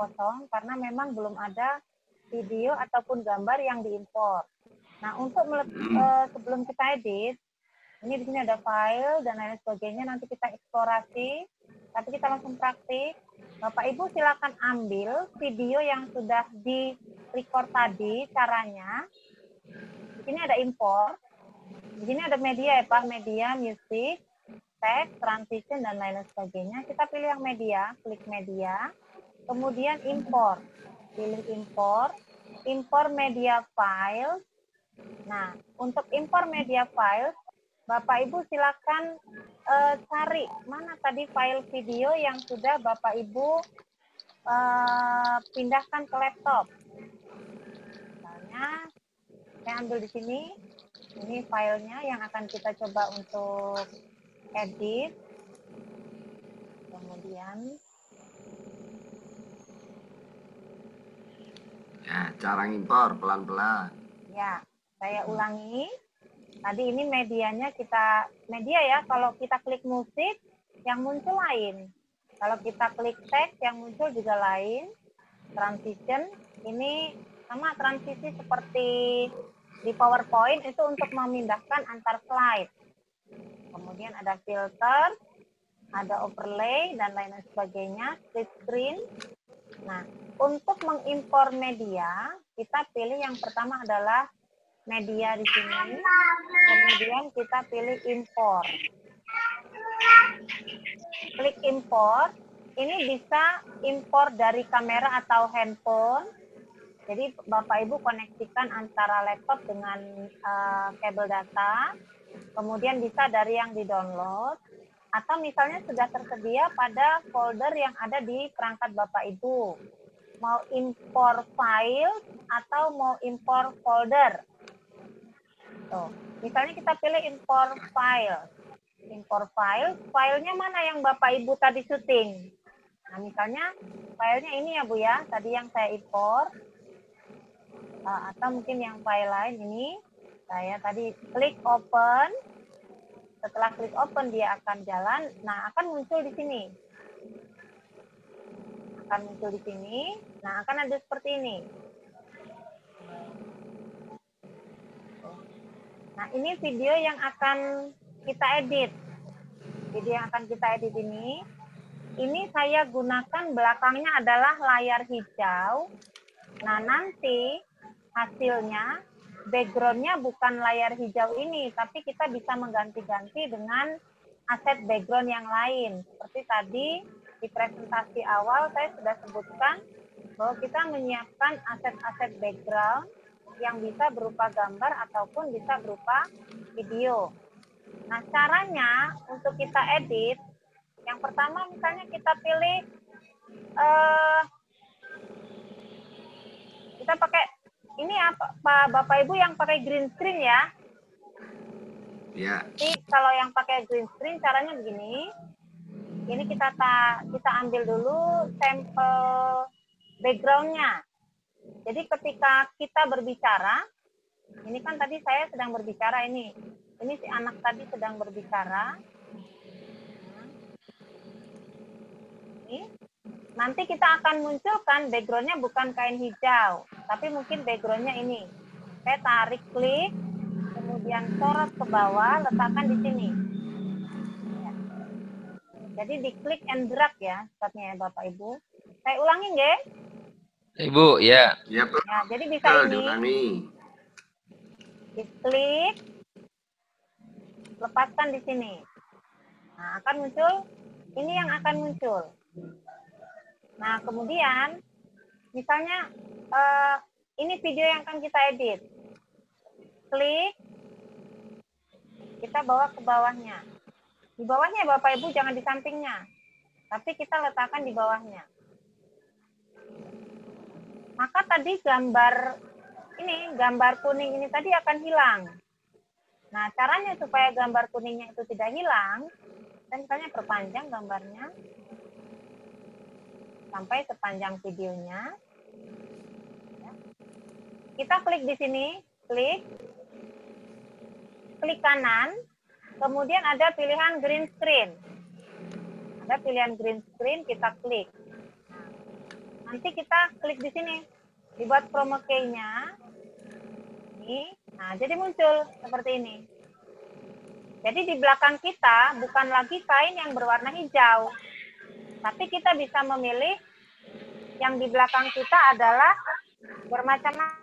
kosong karena memang belum ada video ataupun gambar yang diimpor. Nah, untuk sebelum kita edit, ini di sini ada file dan lain sebagainya, nanti kita eksplorasi, tapi kita langsung praktik. Bapak Ibu silakan ambil video yang sudah di-record tadi caranya. Di sini ada import. Di sini ada media ya Pak, media, music, teks, transition, dan lain sebagainya. Kita pilih yang media, klik media, kemudian import. Pilih import, import media file. Nah, untuk import media file, Bapak Ibu silakan cari mana tadi file video yang sudah Bapak Ibu pindahkan ke laptop. Misalnya, saya ambil di sini. Ini filenya yang akan kita coba untuk edit. Kemudian ya, cara impor pelan-pelan. Ya, saya ulangi. Tadi ini medianya media ya, kalau kita klik musik yang muncul lain. Kalau kita klik teks yang muncul juga lain. Transition ini sama transisi seperti di PowerPoint itu untuk memindahkan antar slide. Kemudian ada filter, ada overlay, dan lain sebagainya, split screen. Nah, untuk mengimpor media, kita pilih yang pertama adalah media di sini. Kemudian kita pilih import. Klik import. Ini bisa import dari kamera atau handphone. Jadi Bapak Ibu koneksikan antara laptop dengan kabel data, kemudian bisa dari yang di-download, atau misalnya sudah tersedia pada folder yang ada di perangkat Bapak Ibu. Mau import file atau mau import folder. Tuh, misalnya kita pilih import file. Import file, filenya mana yang Bapak Ibu tadi syuting? Nah, misalnya filenya ini ya Bu ya, tadi yang saya import. Atau mungkin yang file lain ini, saya tadi klik open. Setelah klik open dia akan jalan. Nah, akan muncul di sini. Akan muncul di sini. Nah, akan ada seperti ini. Nah, ini video yang akan kita edit. Video yang akan kita edit ini saya gunakan belakangnya adalah layar hijau. Nah, nanti hasilnya background-nya bukan layar hijau ini, tapi kita bisa mengganti-ganti dengan aset background yang lain. Seperti tadi di presentasi awal saya sudah sebutkan bahwa kita menyiapkan aset-aset background yang bisa berupa gambar ataupun bisa berupa video. Nah, caranya untuk kita edit, yang pertama misalnya kita pilih, kita pakai ini ya Pak Bapak Ibu yang pakai green screen ya. Ya. Jadi kalau yang pakai green screen caranya begini. Ini kita ambil dulu sampel background-nya. Jadi ketika kita berbicara, ini kan tadi saya sedang berbicara ini si anak tadi sedang berbicara. Ini. Nanti kita akan munculkan background-nya bukan kain hijau, tapi mungkin background-nya ini. Saya tarik klik, kemudian sorot ke bawah, letakkan di sini. Ya. Jadi di klik and drag ya, sifatnya ya Bapak Ibu. Saya ulangi nggih? Ibu, ya. Ya, Bu. Ya, jadi bisa ini. Diklik, lepaskan di sini. Nah, akan muncul, ini yang akan muncul. Nah, kemudian, misalnya, ini video yang akan kita edit. Klik, kita bawa ke bawahnya. Di bawahnya Bapak Ibu, jangan di sampingnya. Tapi kita letakkan di bawahnya. Maka tadi gambar kuning ini tadi akan hilang. Nah, caranya supaya gambar kuningnya itu tidak hilang, kita misalnya perpanjang gambarnya sampai sepanjang videonya. Kita klik di sini, klik kanan, kemudian ada pilihan green screen. Ada pilihan green screen, kita klik. Nanti kita klik di sini, dibuat chroma key-nya. Ini, nah jadi muncul seperti ini. Jadi di belakang kita bukan lagi kain yang berwarna hijau, tapi kita bisa memilih yang di belakang kita adalah bermacam-macam.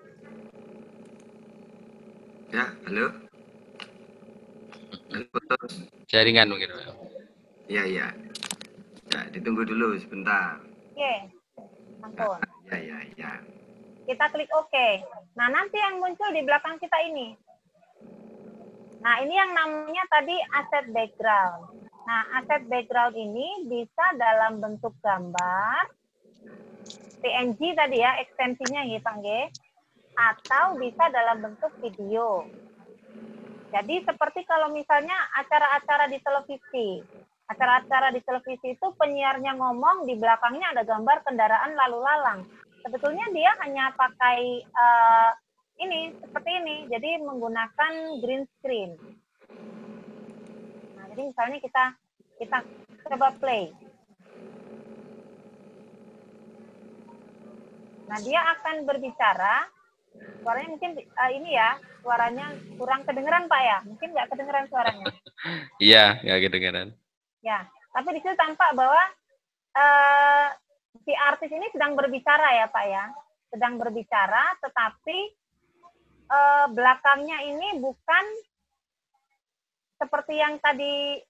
Ya, halo. Halo, putus. Jaringan mungkin. Iya, iya. Ya, ditunggu dulu sebentar. Oke, ampun. Ya, ya, ya. Kita klik OK. Nah, nanti yang muncul di belakang kita ini. Nah, ini yang namanya tadi asset background. Nah, asset background ini bisa dalam bentuk gambar, PNG tadi ya, ekstensinya gitu, atau bisa dalam bentuk video. Jadi seperti kalau misalnya acara-acara di televisi. Acara-acara di televisi itu penyiarnya ngomong, di belakangnya ada gambar kendaraan lalu lalang. Sebetulnya dia hanya pakai ini seperti ini, jadi menggunakan green screen. Nah, jadi misalnya kita coba play. Nah, dia akan berbicara. Suaranya mungkin ini ya, suaranya kurang kedengeran Pak ya, mungkin nggak kedengeran suaranya. Iya, nggak kedengeran. Ya, tapi di situ tampak bahwa si artis ini sedang berbicara ya Pak ya, sedang berbicara, tetapi belakangnya ini bukan seperti yang tadi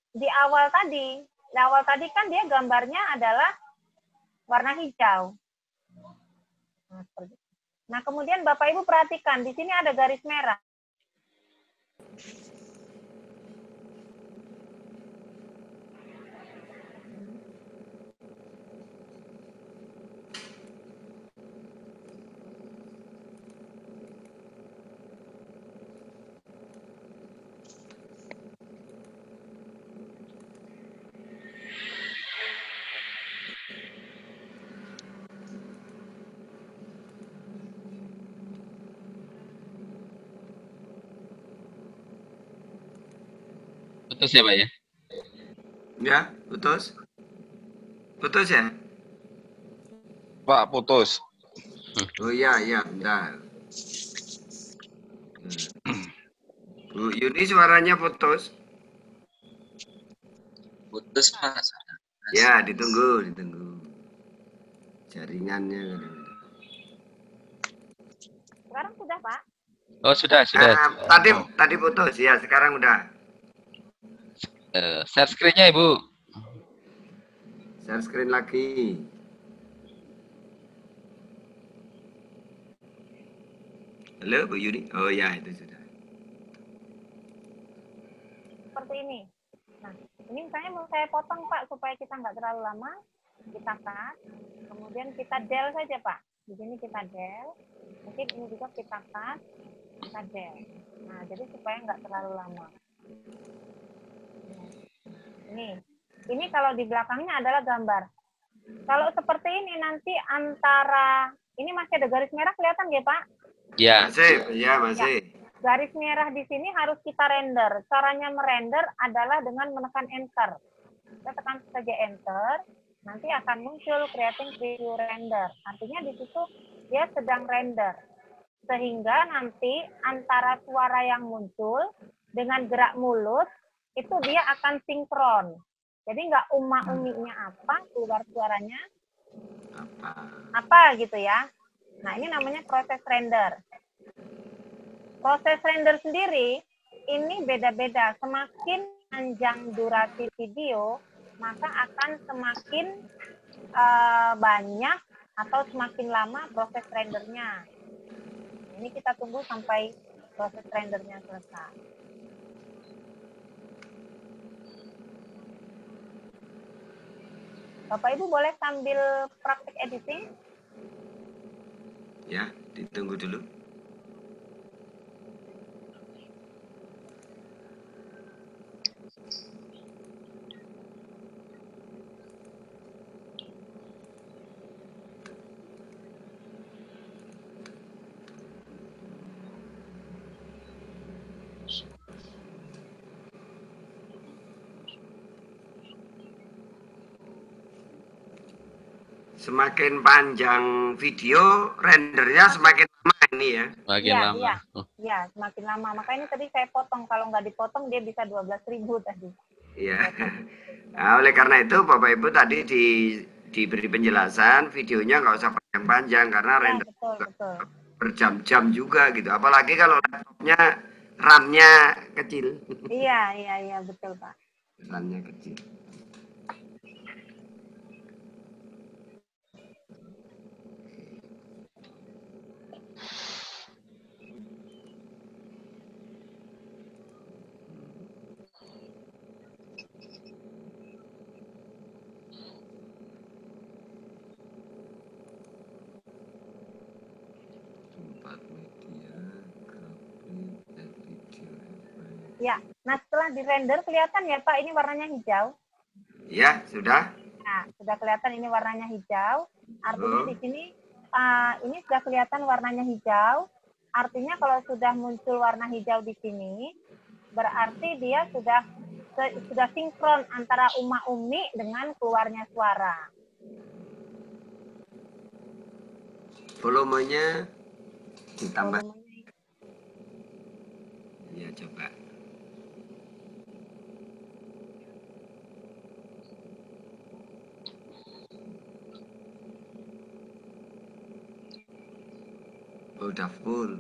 di awal tadi. Di awal tadi kan dia gambarnya adalah warna hijau. Nah, kemudian Bapak Ibu perhatikan, di sini ada garis merah. Putus ya, Pak ya? Ya, putus. Putus ya? Pak, putus. Oh iya, iya, bentar. Bu Yuni suaranya putus. Putus, Mas. Ya, ditunggu, ditunggu. Jaringannya kadang-kadang. Sekarang sudah Pak? Oh, sudah. Tadi putus ya, sekarang udah. Share screen-nya, Ibu. Share screen lagi. Halo, Bu Yuni. Oh ya, itu sudah. Seperti ini. Nah, ini misalnya mau saya potong Pak, supaya kita nggak terlalu lama. Kita cut, kemudian kita del saja Pak. Di sini kita del. Mungkin ini juga kita cut, kita del. Nah, jadi supaya nggak terlalu lama. Ini kalau di belakangnya adalah gambar. Kalau seperti ini nanti antara, ini masih ada garis merah kelihatan ya Pak? Ya. Masih. Garis merah di sini harus kita render. Caranya merender adalah dengan menekan enter. Kita tekan saja enter, nanti akan muncul creating preview render. Artinya di situ dia sedang render. Sehingga nanti antara suara yang muncul dengan gerak mulut, itu dia akan sinkron. Jadi nggak uma-uminya apa, keluar suaranya apa gitu ya. Nah, ini namanya proses render. Proses render sendiri ini beda-beda. Semakin panjang durasi video, maka akan semakin banyak atau semakin lama proses rendernya. Ini kita tunggu sampai proses rendernya selesai. Bapak Ibu boleh sambil praktik editing? Ya, ditunggu dulu. Semakin panjang video, rendernya semakin lama ini ya. Makin Iya, lama. iya. Oh, Ya, semakin lama. Makanya tadi saya potong. Kalau nggak dipotong, dia bisa 12.000 tadi. Iya. Nah, oleh karena itu Bapak Ibu tadi diberi penjelasan videonya nggak usah panjang-panjang karena Ya, render betul, betul. berjam-jam juga gitu. Apalagi kalau laptopnya RAM-nya kecil. Iya, iya, iya, betul, Pak. RAM-nya kecil. Tempat media, grafik, video, Ya, nah setelah di-render kelihatan ya, Pak, ini warnanya hijau. ya, sudah. Nah, sudah kelihatan ini warnanya hijau. Artinya Oh. di sini ini sudah kelihatan warnanya hijau. Artinya kalau sudah muncul warna hijau di sini, berarti dia sudah sinkron antara Uma-Umi dengan keluarnya suara. Volumenya ditambah. Volumenya Ya, coba. Udah full.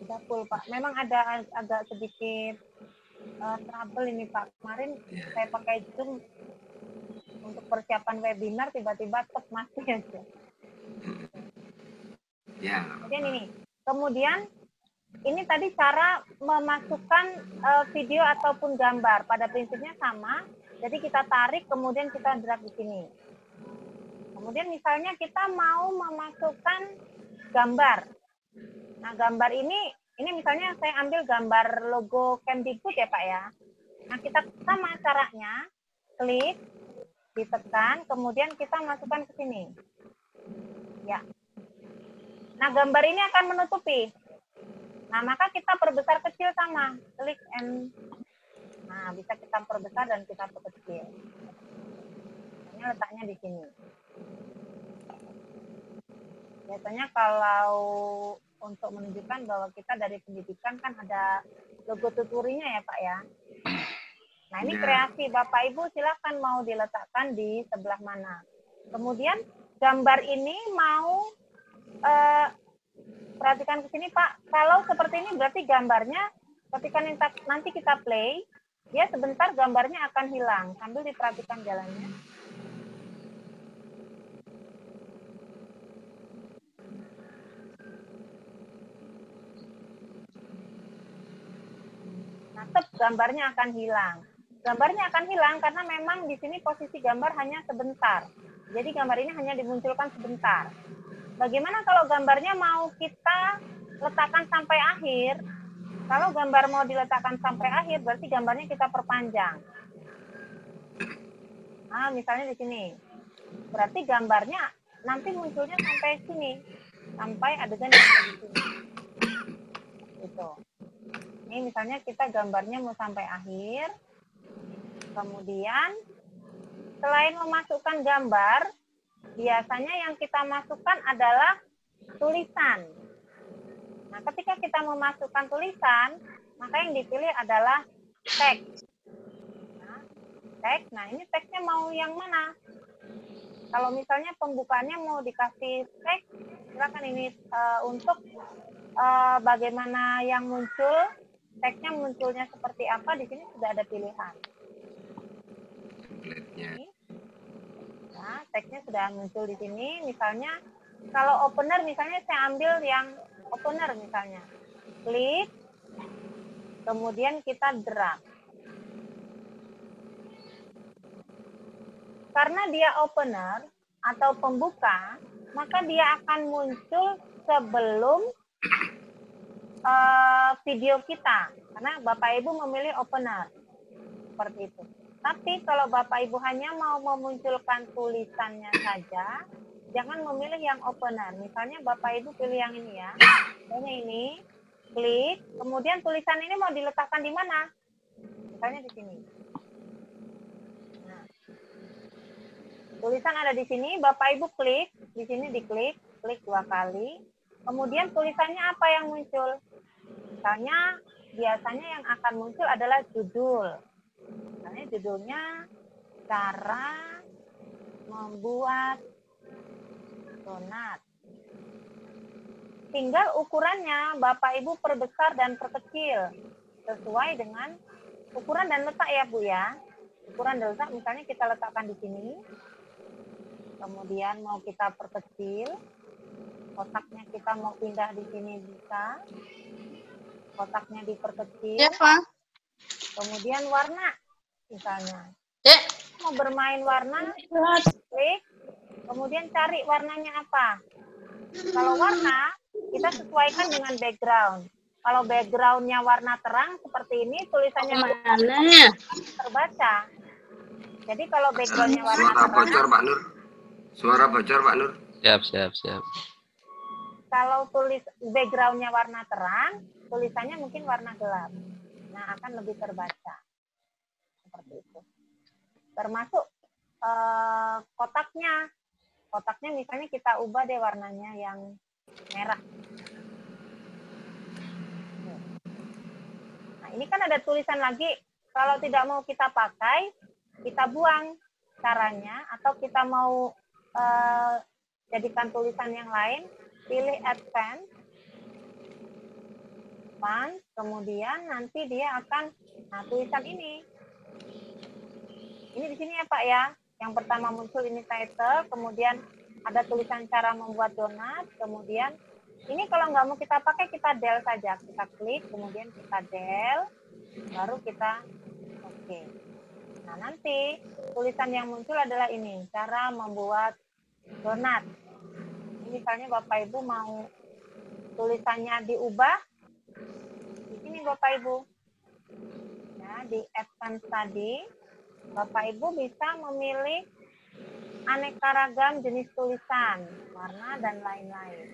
sudah full, Pak. Memang ada agak sedikit trouble ini, Pak. Kemarin Ya. saya pakai Zoom untuk persiapan webinar, tiba-tiba tetap mati aja. Ya. Kemudian ini tadi cara memasukkan video ataupun gambar. Pada prinsipnya sama. Jadi kita tarik, kemudian kita drag di sini. Kemudian misalnya kita mau memasukkan gambar. Nah, gambar ini misalnya saya ambil gambar logo Kemdikbud ya, Pak ya. Nah, kita sama caranya, klik, ditekan, kemudian kita masukkan ke sini. Ya. Nah, gambar ini akan menutupi. Nah, maka kita perbesar kecil sama. Klik and nah, bisa kita perbesar dan kita perkecil. Ini letaknya di sini. Biasanya kalau untuk menunjukkan bahwa kita dari pendidikan kan ada logo tuturinya ya, Pak ya. Nah, ini kreasi Bapak Ibu, silakan mau diletakkan di sebelah mana. Kemudian gambar ini mau perhatikan ke sini, Pak. Kalau seperti ini berarti gambarnya ketika nanti kita play, dia sebentar gambarnya akan hilang. Sambil diperhatikan jalannya. Nah, gambarnya akan hilang. Gambarnya akan hilang karena memang di sini posisi gambar hanya sebentar. Jadi gambar ini hanya dimunculkan sebentar. Bagaimana kalau gambarnya mau kita letakkan sampai akhir? Kalau gambar mau diletakkan sampai akhir, berarti gambarnya kita perpanjang. Nah, misalnya di sini. Berarti gambarnya nanti munculnya sampai sini. Sampai adegan yang ada di sini. Itu. Ini misalnya kita gambarnya mau sampai akhir. Kemudian, selain memasukkan gambar, biasanya yang kita masukkan adalah tulisan. Nah, ketika kita memasukkan tulisan, maka yang dipilih adalah teks. Nah, teks. Nah, ini teksnya mau yang mana? Kalau misalnya pembukaannya mau dikasih teks, silakan ini untuk bagaimana yang muncul, teksnya munculnya seperti apa, di sini sudah ada pilihan. Nah, teksnya sudah muncul di sini. Misalnya, kalau opener, misalnya saya ambil yang opener misalnya. Klik, kemudian kita drag. Karena dia opener atau pembuka, maka dia akan muncul sebelum video kita. Karena Bapak Ibu memilih opener. Seperti itu. Tapi kalau Bapak Ibu hanya mau memunculkan tulisannya saja, jangan memilih yang opener. Misalnya Bapak Ibu pilih yang ini ya. Misalnya ini, klik, kemudian tulisan ini mau diletakkan di mana? Misalnya di sini. Nah. Tulisan ada di sini, Bapak Ibu klik, di sini diklik, klik 2 kali. Kemudian tulisannya apa yang muncul? Misalnya, biasanya yang akan muncul adalah judul. Misalnya judulnya, cara membuat donat. Tinggal ukurannya, Bapak Ibu perbesar dan perkecil. Sesuai dengan ukuran dan letak ya Bu ya. Ukuran dan letak, misalnya kita letakkan di sini. Kemudian mau kita perkecil, kotaknya kita mau pindah di sini bisa, kotaknya diperkecil. Ya, Pak. Kemudian warna, misalnya. Dek. Mau bermain warna, klik, kemudian cari warnanya apa. Kalau warna, kita sesuaikan dengan background. Kalau backgroundnya warna terang seperti ini, tulisannya Mana? terbaca. Jadi kalau backgroundnya warna Suara terang, bocor Pak Nur. Suara bocor Pak Nur. Siap, siap, siap. kalau tulis backgroundnya warna terang, tulisannya mungkin warna gelap. Nah, akan lebih terbaca. Seperti itu. Termasuk kotaknya. Kotaknya misalnya kita ubah deh warnanya yang merah. Nah, ini kan ada tulisan lagi. Kalau tidak mau kita pakai, kita buang caranya. Atau kita mau jadikan tulisan yang lain, pilih Advance, kemudian nanti dia akan, nah tulisan ini di sini ya Pak ya, yang pertama muncul ini title, kemudian ada tulisan cara membuat donat, kemudian ini kalau nggak mau kita pakai, kita del saja, kita klik, kemudian kita del, baru kita oke. Nah, nanti tulisan yang muncul adalah ini, cara membuat donat. Ini misalnya Bapak Ibu mau tulisannya diubah, di sini Bapak Ibu. Nah, di Advance tadi, Bapak Ibu bisa memilih aneka ragam jenis tulisan, warna, dan lain-lain.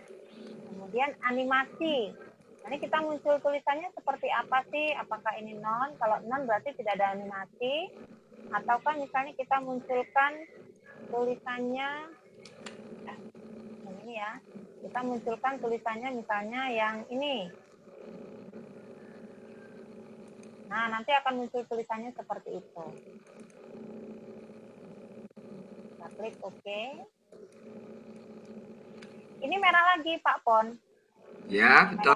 Kemudian animasi. Nah, ini kita muncul tulisannya seperti apa sih? Apakah ini non? Kalau non berarti tidak ada animasi. Ataukah misalnya kita munculkan tulisannya, yang ini ya, kita munculkan tulisannya misalnya yang ini. Nah, nanti akan muncul tulisannya seperti itu. Kita klik OK. Ini merah lagi Pak Pon. Ya, betul.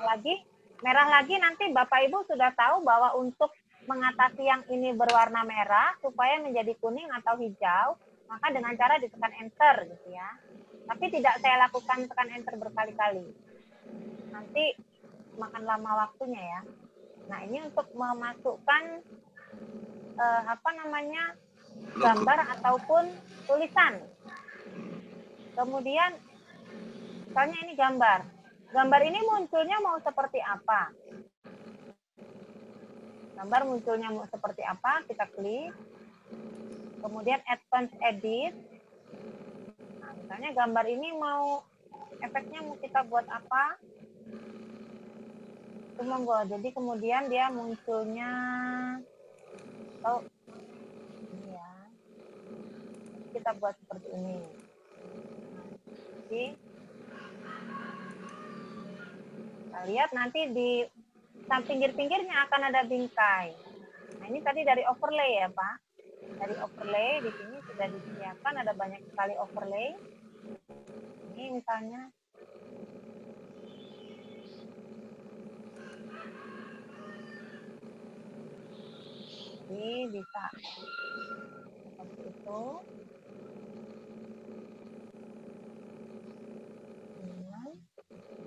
Merah lagi nanti Bapak Ibu sudah tahu bahwa untuk mengatasi yang ini berwarna merah supaya menjadi kuning atau hijau, maka dengan cara ditekan enter gitu ya. Tapi tidak saya lakukan tekan enter berkali-kali. Nanti makan lama waktunya ya. Nah, ini untuk memasukkan gambar ataupun tulisan. Kemudian misalnya ini gambar. Gambar ini munculnya mau seperti apa? Gambar munculnya mau seperti apa? Kita klik. Kemudian Advance Edit. Nah, misalnya gambar ini mau efeknya mau kita buat apa? Itu monggo. Jadi kemudian dia munculnya ini ya. Kita buat seperti ini. Jadi kita lihat nanti di pinggir-pinggirnya akan ada bingkai. Nah, ini tadi dari overlay ya, Pak. Dari overlay di sini sudah disediakan, ada banyak sekali overlay. Ini misalnya ini bisa seperti itu.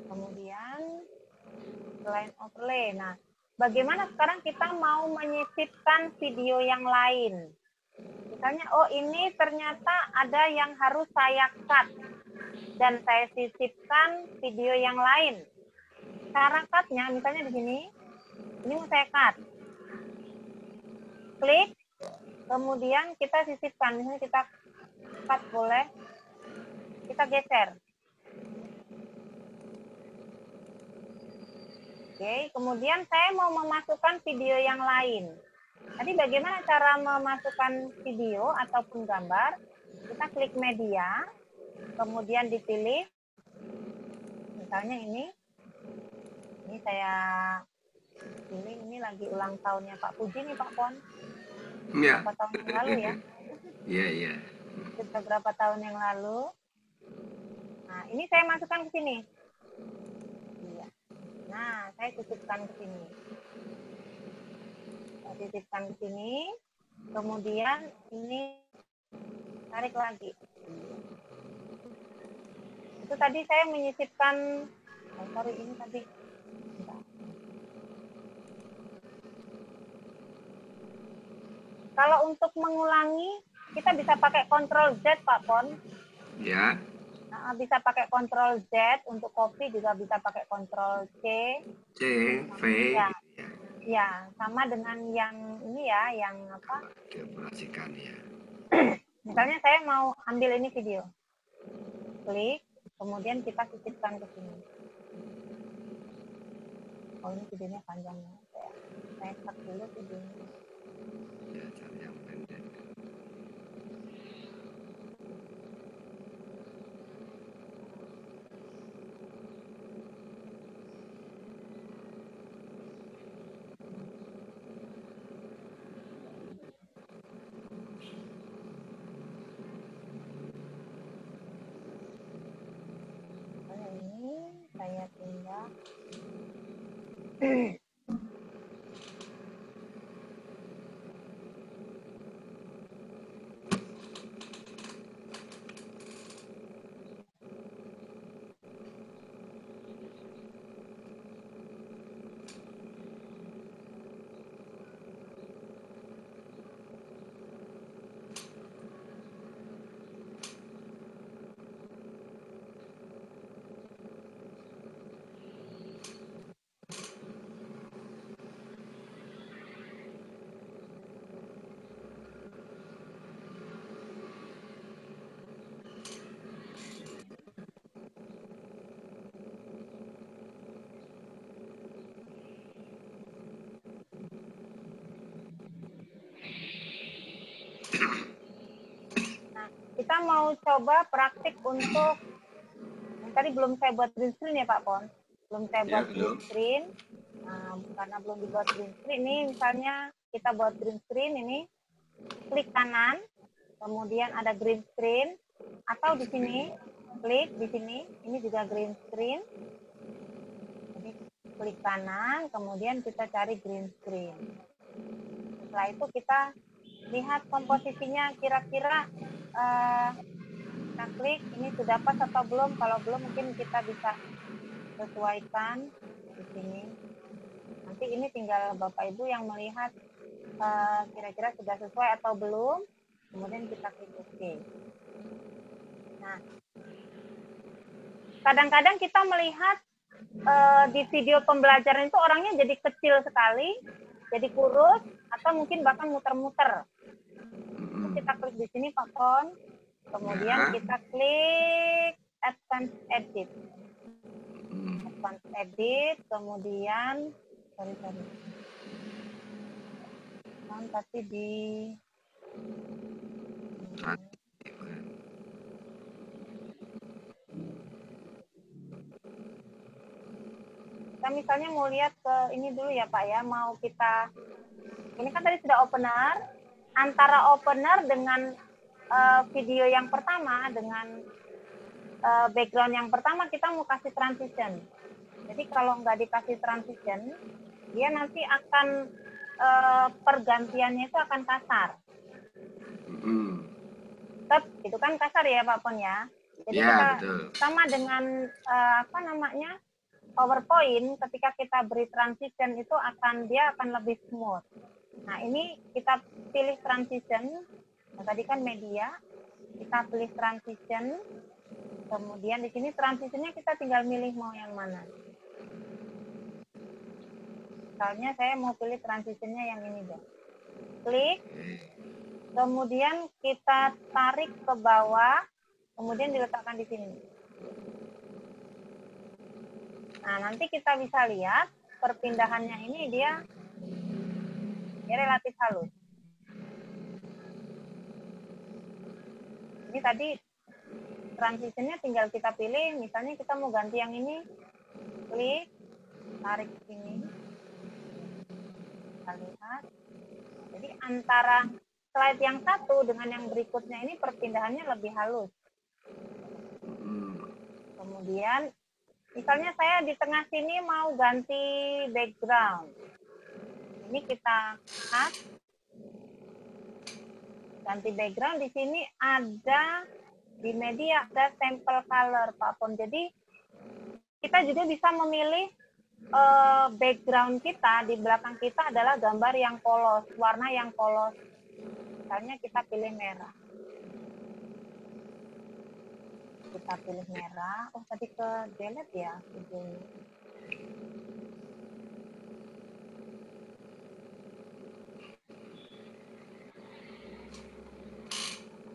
Kemudian selain overlay, nah bagaimana sekarang kita mau menyisipkan video yang lain? Misalnya, oh ini ternyata ada yang harus saya cut dan saya sisipkan video yang lain. Cara cutnya, misalnya di sini, ini mau saya cut. Klik, kemudian kita sisipkan. Misalnya kita cut boleh, kita geser. Oke, kemudian saya mau memasukkan video yang lain. Tadi bagaimana cara memasukkan video ataupun gambar? kita klik media, kemudian dipilih, misalnya ini saya pilih, ini lagi ulang tahunnya Pak Puji nih Pak Pon, Ya. berapa tahun yang lalu ya? Iya, iya. Sudah berapa tahun yang lalu. Nah, ini saya masukkan ke sini. Iya. Nah, saya titipkan ke sini. Saya titipkan ke sini. Kemudian ini tarik lagi. Itu tadi saya menyisipkan, sorry ini tadi. Bentar. Kalau untuk mengulangi, kita bisa pakai Ctrl Z Pak Pon. Ya. Nah, bisa pakai Ctrl Z, untuk copy juga bisa pakai Ctrl C. C, V. Ya. Ya, sama dengan yang ini ya, yang apa? Dioperasikan ya. Misalnya saya mau ambil ini video. Klik, kemudian kita sisipkan ke sini. Oh, ini videonya panjang ya. Saya cut dulu videonya. Ya, cari yang pendek. Ini saya pindah. Nah, kita mau coba praktik untuk yang tadi belum saya buat green screen ya Pak Pon. Belum saya buat green screen. Nah, karena belum dibuat green screen, ini misalnya kita buat green screen ini, klik kanan, kemudian ada green screen, atau di sini, klik di sini, ini juga green screen. Jadi klik kanan, kemudian kita cari green screen. Setelah itu kita lihat komposisinya kira-kira kita klik ini sudah pas atau belum. Kalau belum mungkin kita bisa sesuaikan di sini. Nanti ini tinggal Bapak Ibu yang melihat kira-kira sudah sesuai atau belum. Kemudian kita klik OK. Nah, kadang-kadang kita melihat di video pembelajaran itu orangnya jadi kecil sekali, jadi kurus, atau mungkin bahkan muter-muter. Kita klik di sini Pak Pon, kemudian kita klik Advanced Edit. Advanced Edit, kemudian tapi di kita misalnya mau lihat ke ini dulu ya Pak ya, mau kita ini kan tadi sudah opener, antara opener dengan video yang pertama, dengan background yang pertama kita mau kasih transition. Jadi kalau nggak dikasih transition, dia nanti akan pergantiannya itu akan kasar. Tetap itu kan kasar ya Pak Pon ya. Jadi ya, kita betul. sama dengan apa namanya PowerPoint, ketika kita beri transition itu dia akan lebih smooth. Nah ini kita pilih transition. Nah, tadi kan media, kita pilih transition. Kemudian di sini transitionnya kita tinggal milih mau yang mana. Misalnya saya mau pilih transitionnya yang ini deh. Klik, kemudian kita tarik ke bawah, kemudian diletakkan di sini. Nah, nanti kita bisa lihat perpindahannya ini dia relatif halus. Ini tadi transitionnya tinggal kita pilih, misalnya kita mau ganti yang ini, klik, tarik ke sini, kita lihat. Jadi antara slide yang satu dengan yang berikutnya ini perpindahannya lebih halus. Kemudian, misalnya saya di tengah sini mau ganti background. Ini kita cut, ganti background. Di sini ada di media ada sampel color Pak Pon. Jadi kita juga bisa memilih background kita di belakang kita adalah gambar yang polos, warna yang polos. Misalnya kita pilih merah. Kita pilih merah. Oh tadi ke delete ya videonya.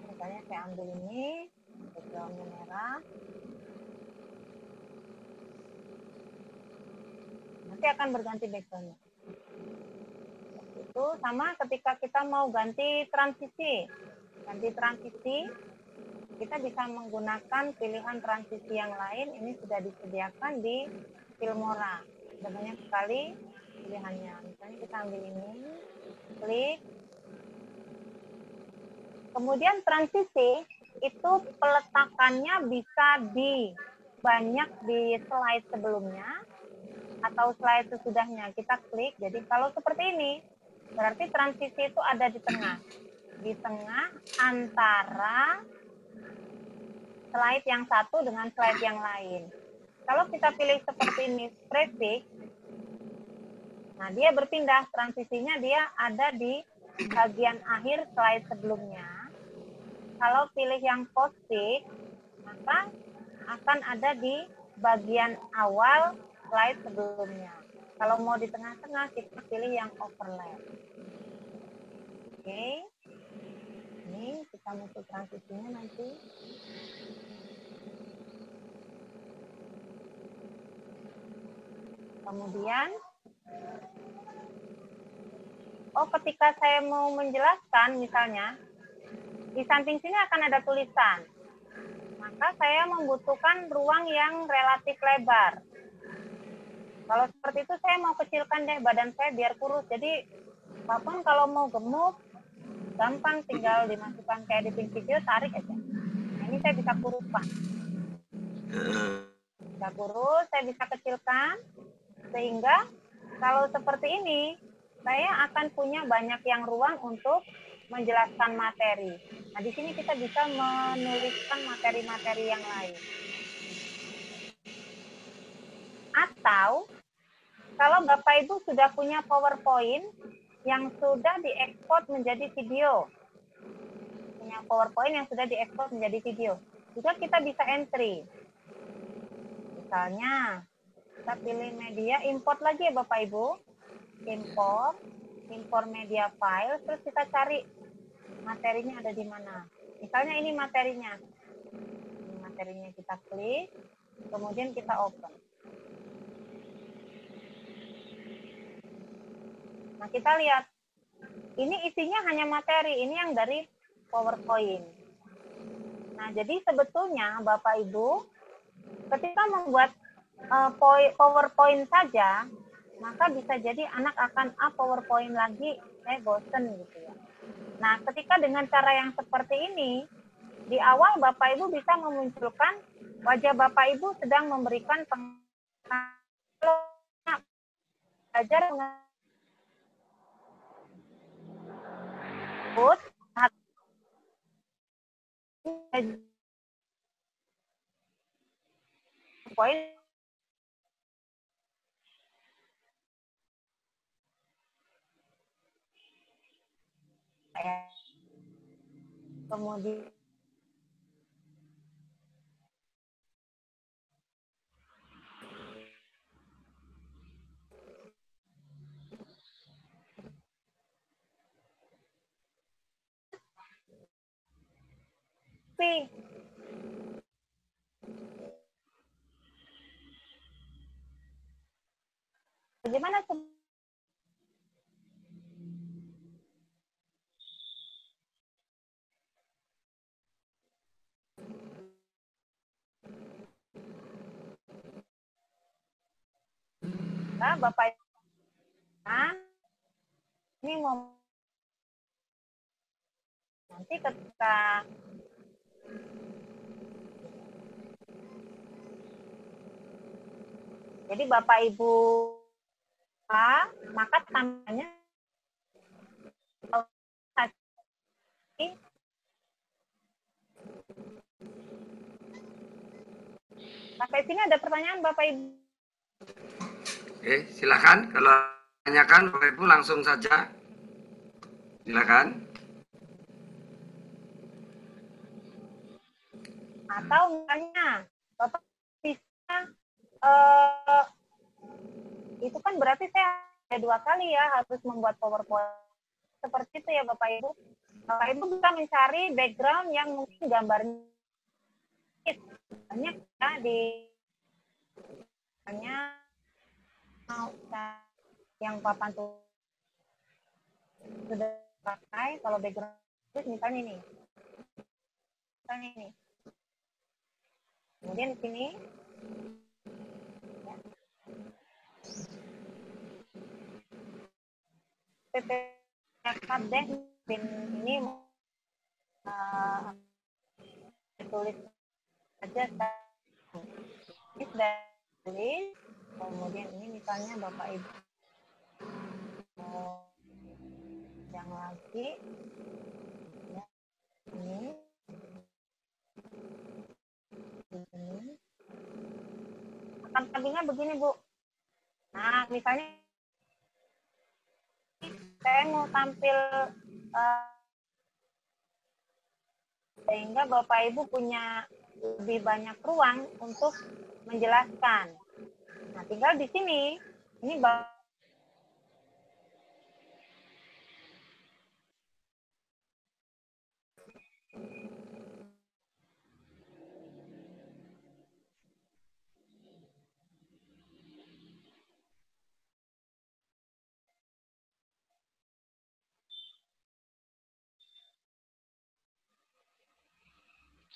Misalnya saya ambil ini, backgroundnya merah. Nanti akan berganti backgroundnya. Itu sama ketika kita mau ganti transisi. Ganti transisi, kita bisa menggunakan pilihan transisi yang lain. Ini sudah disediakan di Filmora. Ada banyak sekali pilihannya. Misalnya kita ambil ini, klik. Kemudian transisi itu peletakannya bisa di banyak di slide sebelumnya atau slide sesudahnya. Kita klik. Jadi kalau seperti ini, berarti transisi itu ada di tengah. Di tengah antara slide yang satu dengan slide yang lain. Kalau kita pilih seperti ini, prefix, nah dia berpindah, transisinya dia ada di bagian akhir slide sebelumnya. Kalau pilih yang post-it, maka akan ada di bagian awal slide sebelumnya. Kalau mau di tengah-tengah, kita pilih yang overlap. Oke. Ini kita masuk transisinya nanti. Kemudian, ketika saya mau menjelaskan, misalnya, di samping sini akan ada tulisan. Maka saya membutuhkan ruang yang relatif lebar. Kalau seperti itu, saya mau kecilkan deh badan saya biar kurus. Jadi, apapun kalau mau gemuk, gampang tinggal dimasukkan ke editing video, tarik aja. Nah, ini saya bisa kurus, Pak. Bisa kurus, saya bisa kecilkan. Sehingga kalau seperti ini, saya akan punya banyak yang ruang untuk menjelaskan materi. Nah, di sini kita bisa menuliskan materi-materi yang lain. Atau, kalau Bapak Ibu sudah punya PowerPoint yang sudah diekspor menjadi video. Punya PowerPoint yang sudah diekspor menjadi video. Juga kita bisa entry. Misalnya, kita pilih media, import lagi ya Bapak Ibu. Import media file, terus kita cari materinya ada di mana. Misalnya ini materinya. Ini materinya kita klik, kemudian kita open. Nah, kita lihat. Ini isinya hanya materi, ini yang dari PowerPoint. Nah, jadi sebetulnya Bapak Ibu, ketika membuat PowerPoint saja, maka bisa jadi anak akan PowerPoint lagi, saya bosen gitu ya. Nah, ketika dengan cara yang seperti ini, di awal Bapak Ibu bisa memunculkan wajah Bapak Ibu sedang memberikan belajar poin kemudian bagaimana Bapak ini mau nanti ketika jadi Bapak Ibu maka tambahnya sampai sini ada pertanyaan Bapak Ibu? Oke, silakan. Kalau tanyakan Bapak Ibu langsung saja. Silakan. Atau misalnya Bapak bisa itu kan berarti saya ada 2 kali ya harus membuat PowerPoint. Seperti itu ya Bapak Ibu. Bapak Ibu bisa mencari background yang mungkin gambarnya banyak ya di yang papan tuh sudah pakai. Kalau background misalnya ini. Kemudian di sini deh ini tulis aja ini sudah tulis. Kemudian ini misalnya Bapak Ibu yang lagi ya, ini akan tampilnya begini Bu. Nah misalnya saya mau tampil sehingga Bapak Ibu punya lebih banyak ruang untuk menjelaskan. Nah, tinggal di sini, ini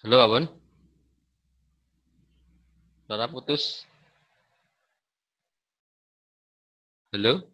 Halo, Abon. Suara putus. Halo?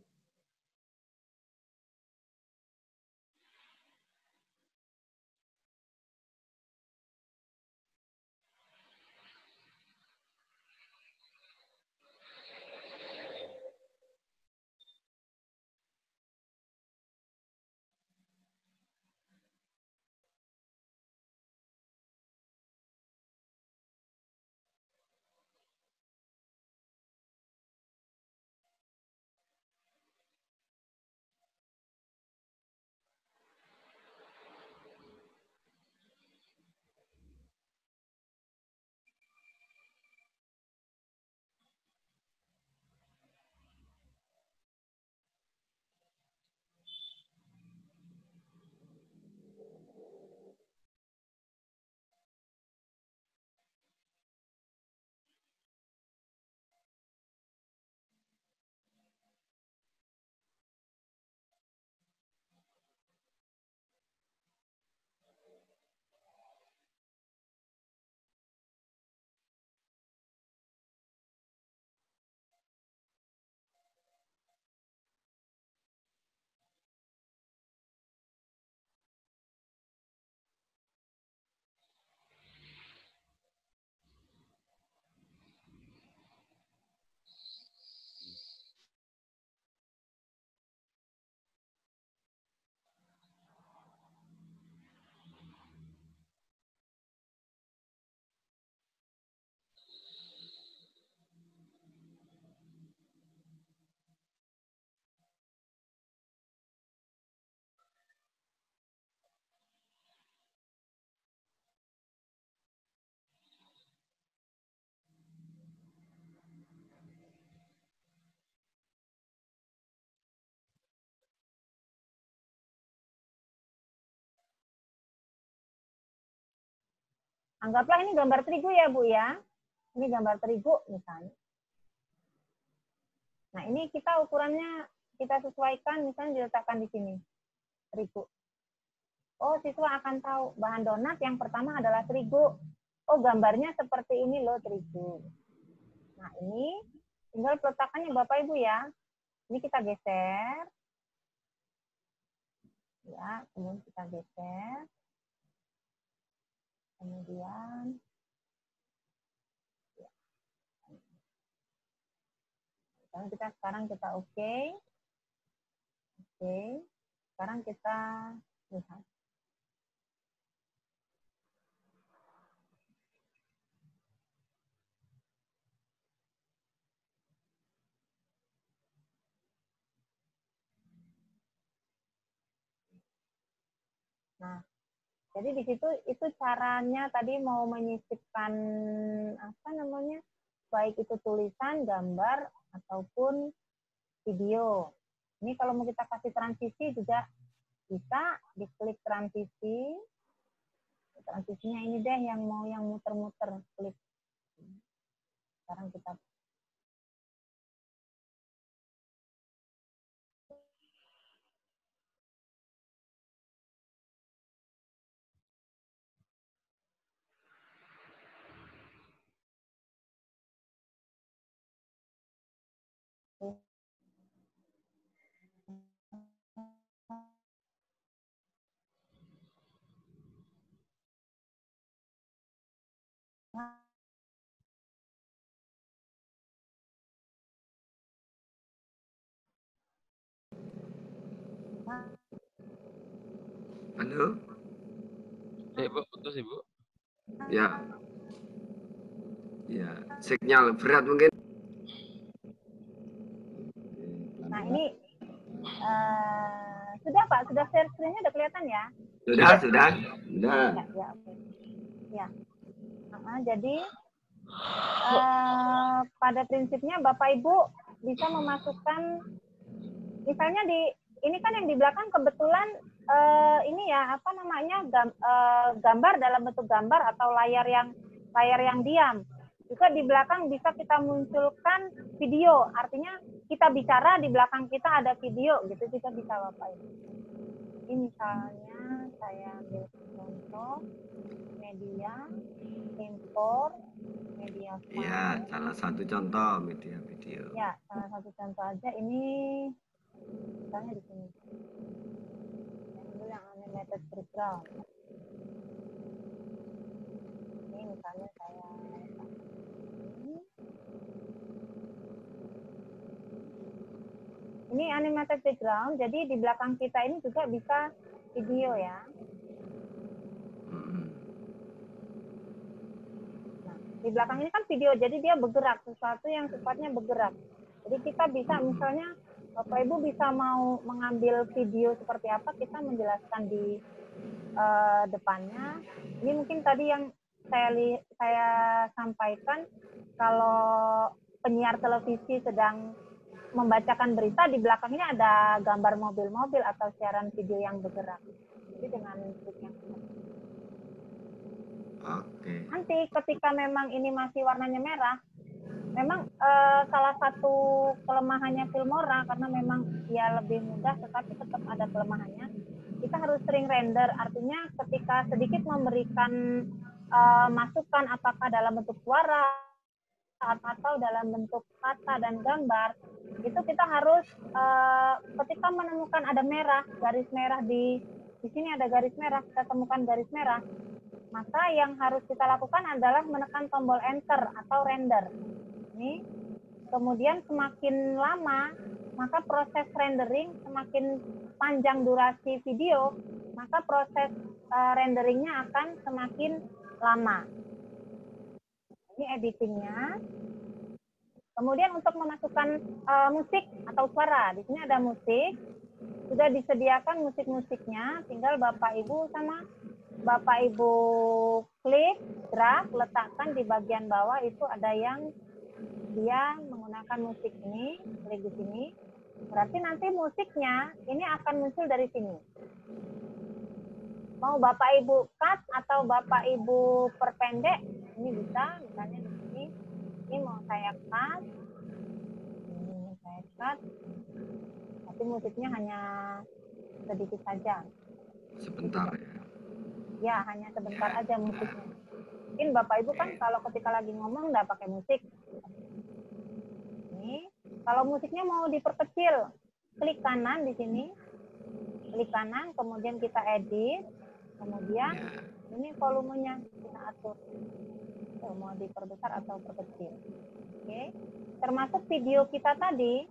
anggaplah ini gambar terigu ya Bu ya. Ini gambar terigu misalnya. Nah ini kita ukurannya kita sesuaikan misalnya diletakkan di sini. Terigu. Oh siswa akan tahu bahan donat yang pertama adalah terigu. Oh gambarnya seperti ini loh terigu. Nah ini Tinggal peletakannya Bapak Ibu ya. Ini kita geser. Ya, kemudian kita geser. Kemudian sekarang kita oke. Oke. Sekarang kita lihat. Nah, jadi di situ itu caranya tadi mau menyisipkan apa namanya, baik itu tulisan, gambar ataupun video. Ini kalau mau kita kasih transisi juga bisa, diklik transisi. Transisinya ini deh yang mau yang muter-muter, klik. Sekarang kita Halo? Ibu, putus Ibu. Ya. Ya, sinyal berat mungkin. Nah, ini sudah Pak, sudah share screen-nya udah kelihatan ya? Sudah. Ya, oke. Ya. Jadi pada prinsipnya Bapak Ibu bisa memasukkan, misalnya ini kan yang di belakang kebetulan ini ya apa namanya gambar dalam bentuk gambar atau layar yang diam. Juga di belakang bisa kita munculkan video, artinya kita bicara di belakang kita ada video gitu juga bisa Bapak Ibu. Ini misalnya saya ambil contoh media, import media file. Ya, salah satu contoh media video. Ya, salah satu contoh aja ini misalnya di sini. Yang animated background. Ini misalnya saya ini animated background, jadi di belakang kita ini juga bisa video ya. Nah, di belakang ini kan video, jadi dia bergerak, sesuatu yang sifatnya bergerak. Jadi kita bisa misalnya Bapak Ibu bisa mau mengambil video seperti apa, kita menjelaskan di depannya. Ini mungkin tadi yang saya sampaikan, kalau penyiar televisi sedang membacakan berita, di belakangnya ada gambar mobil-mobil atau siaran video yang bergerak. Jadi dengan trik yang Oke. nanti ketika memang ini masih warnanya merah, memang salah satu kelemahannya Filmora karena memang dia lebih mudah, tetapi tetap ada kelemahannya. Kita harus sering render, artinya ketika sedikit memberikan masukan apakah dalam bentuk suara atau dalam bentuk kata dan gambar, itu kita harus ketika menemukan ada merah, garis merah di sini ada garis merah, kita temukan garis merah, maka yang harus kita lakukan adalah menekan tombol enter atau render. Ini kemudian semakin lama maka proses rendering, semakin panjang durasi video, maka proses renderingnya akan semakin lama. Ini editingnya. Kemudian untuk memasukkan musik atau suara, di sini ada musik, sudah disediakan musik-musiknya, tinggal Bapak Ibu sama Bapak Ibu klik, drag, letakkan di bagian bawah itu ada yang dia menggunakan musik ini, klik di sini. Berarti nanti musiknya ini akan muncul dari sini. Mau Bapak Ibu cut atau Bapak Ibu perpendek, ini bisa, misalnya di sini. Ini mau saya cut, ini saya cut, tapi musiknya hanya sedikit saja. Sebentar ya. Ya, hanya sebentar aja musiknya. Mungkin Bapak Ibu kan kalau ketika lagi ngomong nggak pakai musik. Ini Kalau musiknya mau diperkecil, klik kanan di sini. Klik kanan, kemudian kita edit. Kemudian ini volumenya kita atur. Mau diperbesar atau perkecil. Oke. Termasuk video kita tadi,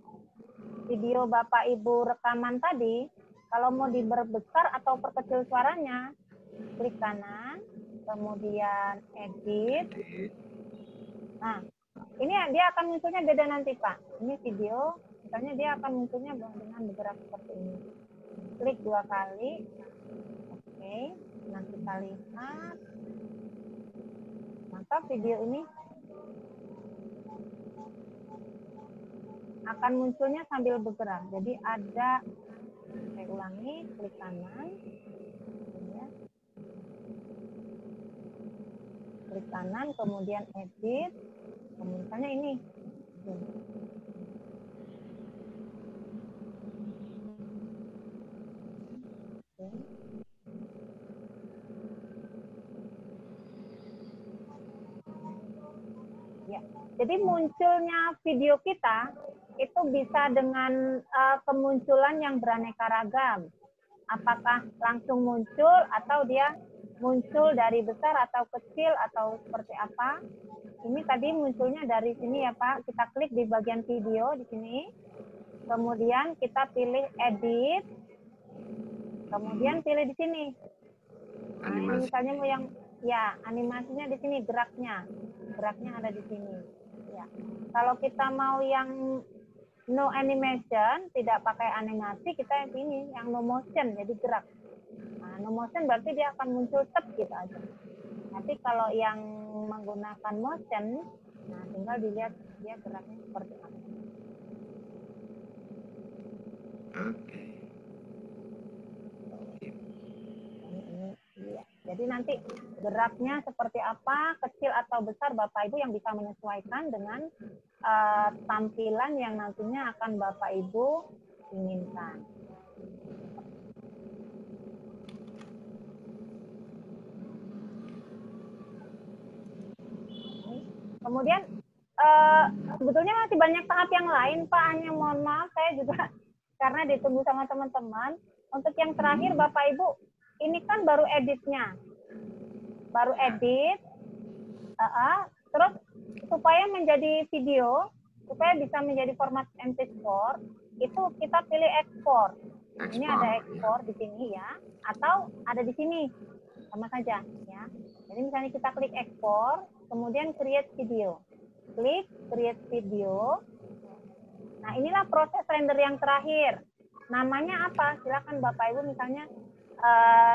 video Bapak Ibu rekaman tadi, kalau mau diperbesar atau perkecil suaranya, klik kanan, kemudian edit. Nah, ini dia akan munculnya beda nanti, Pak. Ini video, misalnya dia akan munculnya dengan bergerak seperti ini. Klik 2 kali. Oke, nanti kita lihat. Maka video ini akan munculnya sambil bergerak. Jadi ada, saya ulangi, klik kanan. Klik kanan, kemudian edit. Misalnya ini. Ya, jadi munculnya video kita itu bisa dengan kemunculan yang beraneka ragam. Apakah langsung muncul atau dia muncul dari besar atau kecil atau seperti apa? Ini tadi munculnya dari sini ya Pak. Kita klik di bagian video di sini. Kemudian kita pilih edit. Kemudian pilih di sini. Nah, ini misalnya mau yang ya animasinya di sini, geraknya ada di sini. Ya. Kalau kita mau yang no animation, tidak pakai animasi, kita yang ini, yang no motion, jadi gerak. Nah, no motion berarti dia akan muncul tep gitu aja. Tapi kalau yang menggunakan motion, nah tinggal dilihat dia geraknya seperti apa. Iya. Jadi nanti geraknya seperti apa, kecil atau besar, Bapak Ibu yang bisa menyesuaikan dengan tampilan yang nantinya akan Bapak Ibu inginkan. Kemudian sebetulnya masih banyak tahap yang lain, Pak. Hanya mohon maaf, saya juga karena ditunggu sama teman-teman. Untuk yang terakhir, Bapak Ibu, ini kan baru editnya. Baru edit. Terus supaya menjadi video, supaya bisa menjadi format MP4, itu kita pilih ekspor. Ini ada ekspor di sini ya, atau ada di sini, sama saja ya. Jadi misalnya kita klik ekspor, kemudian create video. Klik create video. Nah inilah proses render yang terakhir. Namanya apa? Silakan Bapak Ibu misalnya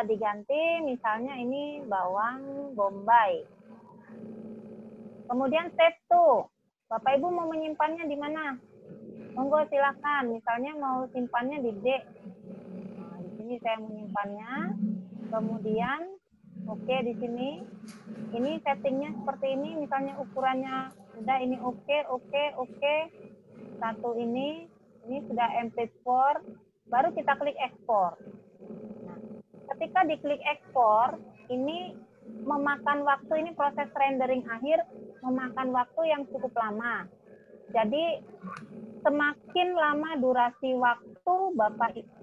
diganti, misalnya ini bawang bombay. Kemudian save to. Bapak Ibu mau menyimpannya di mana? Monggo silakan. Misalnya mau simpannya di D. Nah, di sini saya menyimpannya. Kemudian oke di sini. Ini settingnya seperti ini. Misalnya ukurannya sudah ini oke. Satu ini sudah MP4. Baru kita klik ekspor. Nah, ketika diklik ekspor, ini memakan waktu, ini proses rendering akhir memakan waktu yang cukup lama. Jadi semakin lama durasi waktu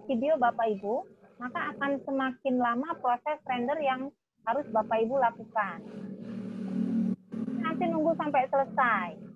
video Bapak Ibu, maka akan semakin lama proses render yang harus Bapak Ibu lakukan. Nanti nunggu sampai selesai.